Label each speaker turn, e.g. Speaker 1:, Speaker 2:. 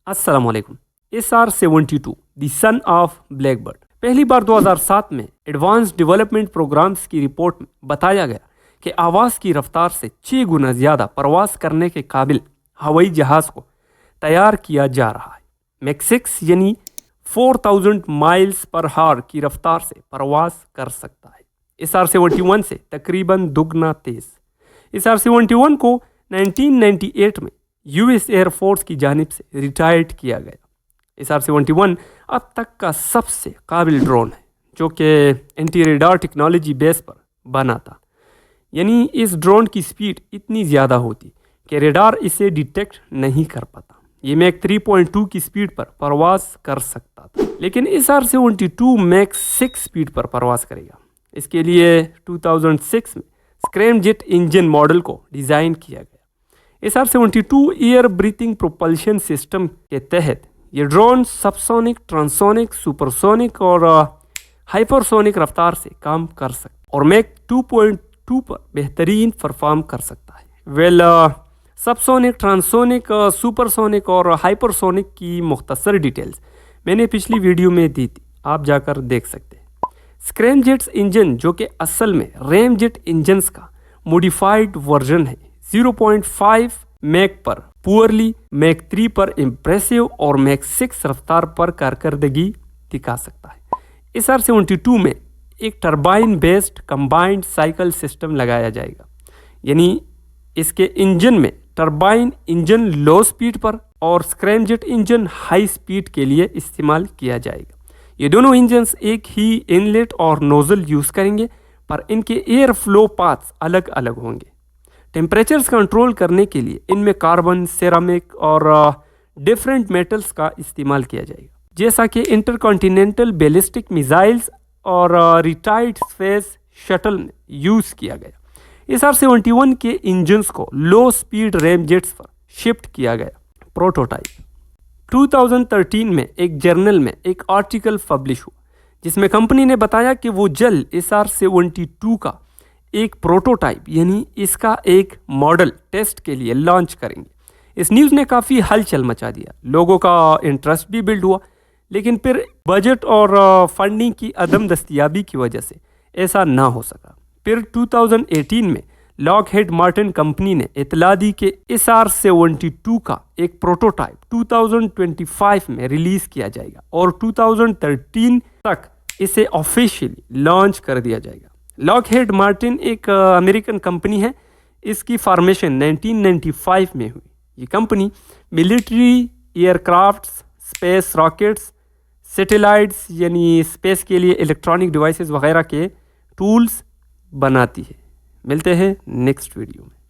Speaker 1: अस्सलाम वालेकुम। SR-72 the son of Blackbird पहली बार 2007 में एडवांस डेवलपमेंट प्रोग्राम्स की रिपोर्ट में बताया गया कि आवाज़ की रफ्तार से 6 गुना ज़्यादा परवास करने के काबिल हवाई जहाज़ को तैयार किया जा रहा है। मैक 6 यानी 4000 माइल्स पर हावर की रफ्तार से परवास कर सकता है। SR-71 से तकरीबन दुगना तेज़। SR-71 को 1998 में यूएस एयरफोर्स की जानिब से रिटायर्ड किया गया। SR-71 अब तक का सबसे काबिल ड्रोन है जो कि एंटी रेडार टेक्नोलॉजी बेस पर बना था। यानी इस ड्रोन की स्पीड इतनी ज़्यादा होती कि रेडार इसे डिटेक्ट नहीं कर पाता। ये मैक 3.2 की स्पीड पर परवास कर सकता था, लेकिन SR-72 मैक 6 स्पीड पर परवास करेगा। इसके लिए 2006 में स्क्रैमजेट इंजन मॉडल को डिज़ाइन किया गया। SR-72 air breathing propulsion system के तहत ये ड्रोन सबसोनिक, ट्रांसोनिक, सुपरसोनिक और हाइपरसोनिक रफ्तार से काम कर सकता और मैक 2.2 पर बेहतरीन परफॉर्म कर सकता है। सबसोनिक, ट्रांसोनिक, सुपरसोनिक और हाइपरसोनिक की मुख्तसर डिटेल्स मैंने पिछली वीडियो में दी थी, आप जाकर देख सकते हैं। स्क्रैमजेट्स इंजन जो कि असल में रैमजेट इंजन्स का मॉडिफाइड वर्जन है, 0.5 मैक पर पुअरली, मैक 3 पर इम्प्रेसिव और मैक 6 रफ्तार पर कारकर्दगी दिखा सकता है। SR-72 में एक turbine based combined cycle system लगाया जाएगा, यानी इसके इंजन में टरबाइन इंजन लो स्पीड पर और स्क्रैमजेट इंजन हाई स्पीड के लिए इस्तेमाल किया जाएगा। ये दोनों इंजन्स एक ही इनलेट और नोजल यूज़ करेंगे, पर इनके एयर फ्लो पाथ्स अलग अलग होंगे। टेम्परेचर्स कंट्रोल करने के लिए इनमें कार्बन, सेरामिक और डिफरेंट मेटल्स का इस्तेमाल किया जाएगा, जैसा कि इंटरकॉन्टिनेंटल बैलिस्टिक मिसाइल्स और रिटायर्ड स्पेस शटल में यूज़ किया गया। SR-71 के इंजन्स को लो स्पीड रैमजेट्स पर शिफ्ट किया गया। प्रोटोटाइप 2013 में एक जर्नल में एक आर्टिकल पब्लिश हुआ जिसमें कंपनी ने बताया कि वो जल्द SR-72 का एक प्रोटोटाइप यानी इसका एक मॉडल टेस्ट के लिए लॉन्च करेंगे। इस न्यूज़ ने काफ़ी हलचल मचा दिया, लोगों का इंटरेस्ट भी बिल्ड हुआ, लेकिन फिर बजट और फंडिंग की अदम दस्तयाबी की वजह से ऐसा ना हो सका। फिर 2018 में लॉकहीड मार्टिन कंपनी ने इतला दी कि SR-72 का एक प्रोटोटाइप 2025 में रिलीज़ किया जाएगा और 2013 तक इसे ऑफिशियली लॉन्च कर दिया जाएगा। लॉकहीड मार्टिन एक अमेरिकन कंपनी है। इसकी फॉर्मेशन 1995 में हुई। ये company military aircrafts, space rockets, satellites यानी स्पेस के लिए इलेक्ट्रॉनिक डिवाइसेस वगैरह के टूल्स बनाती है। मिलते हैं नेक्स्ट वीडियो में।